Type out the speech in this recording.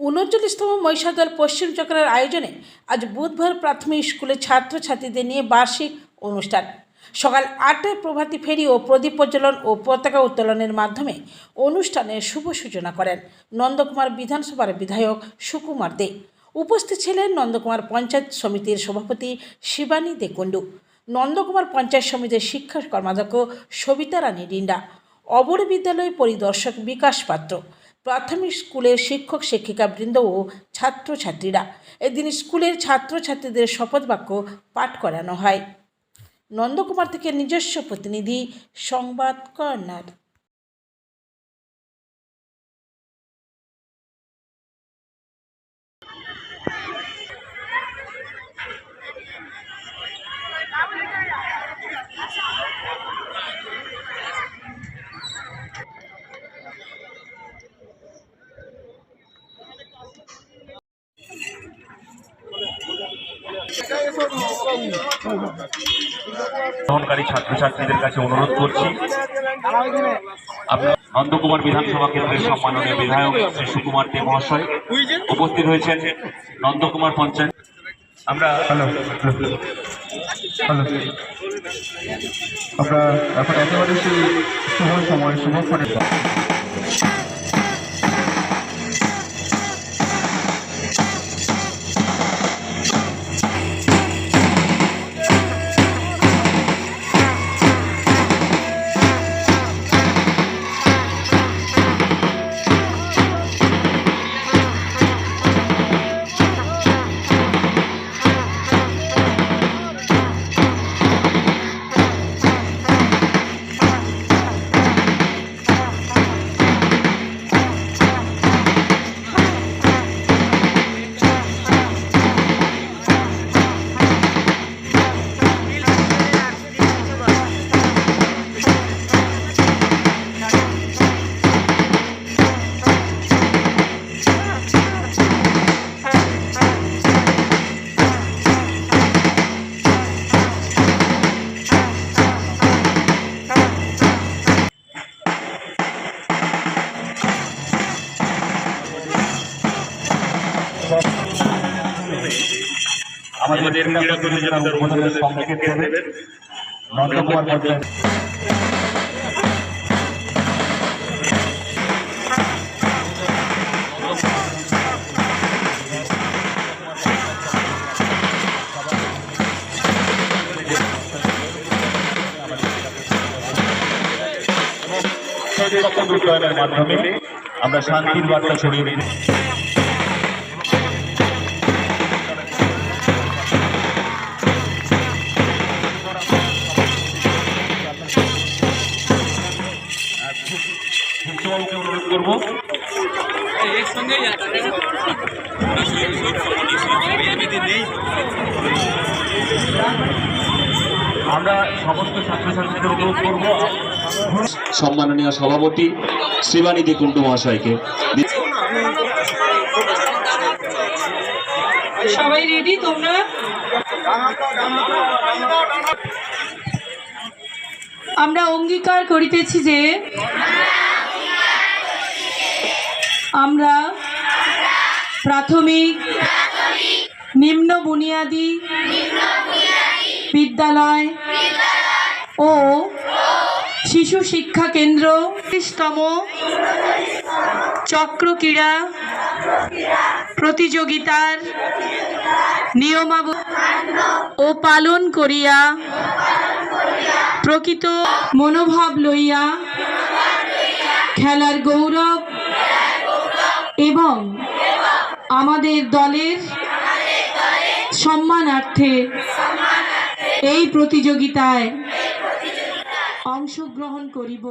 39তম মহিষাদল পশ্চিম চক্রের আয়োজনে আজ বুধবার প্রাথমিক স্কুলের ছাত্রছাত্রীদের নিয়ে বার্ষিক অনুষ্ঠান। সকাল 8টায় প্রভাতী ফেরি ও প্রদীপ প্রজ্বলন ও পতাকা উত্তোলনের মাধ্যমে অনুষ্ঠানের শুভ সূচনা করেন নন্দকুমার বিধানসভার বিধায়ক সুকুমার দে। উপস্থিত ছিলেন নন্দকুমার পঞ্চায়েত সমিতির সভাপতি শিবানী দে কুণ্ডু, নন্দকুমার পঞ্চায়েত সমিতির শিক্ষা কর্মাধ্যক্ষ সবিতা রানী ডিন্ডা, অবর বিদ্যালয় পরিদর্শক বিকাশ পাত্র, প্রাথমিক স্কুলের শিক্ষক শিক্ষিকা বৃন্দ ও ছাত্রছাত্রীরা। এদিন স্কুলের ছাত্রছাত্রীদের শপথ বাক্য পাঠ করানো হয়। নন্দকুমার থেকে নিজস্ব প্রতিনিধি সংবাদ কর্নার। গ্রহণকারী ছাত্রছাত্রীদের কাছে অনুরোধ করছি, আপনার নন্দকুমার বিধানসভা কেন্দ্রের সম্মাননীয় বিধায়ক শ্রী সুকুমার দে মহাশয় উপস্থিত হয়েছেন। নন্দকুমার পঞ্চায়েত আমরা এখন একেবারে সেই শুভ সময় শুভক্ষণে আমাদের ক্রীড়া প্রতিযোগিতার উদ্বোধনের সংকেত দেবেন নন্দকুমার পঞ্চায়েত। উন্নয়নের মাধ্যমে আমরা শান্তির বার্তা ছড়িয়ে দিই। অনুরোধ করবো আমরা সমস্ত ছাত্রছাত্রীদের অনুরোধ করবো সম্মাননীয় সভাপতি শিবানী দে কুণ্ডু মহাশয়কে। সবাই রেডি তোমরা? আমরা অঙ্গীকার করিতেছি যে আমরা প্রাথমিক নিম্ন বুনিয়াদী বিদ্যালয় ও শিশু শিক্ষা কেন্দ্র ৩০তম চক্র ক্রীড়া প্রতিযোগিতার নিয়মাবলী ও পালন করিয়া প্রকৃত মনোভাব লইয়া খেলার গৌরব এবং আমাদের দলের সম্মানার্থে এই প্রতিযোগিতায় অংশগ্রহণ করিব।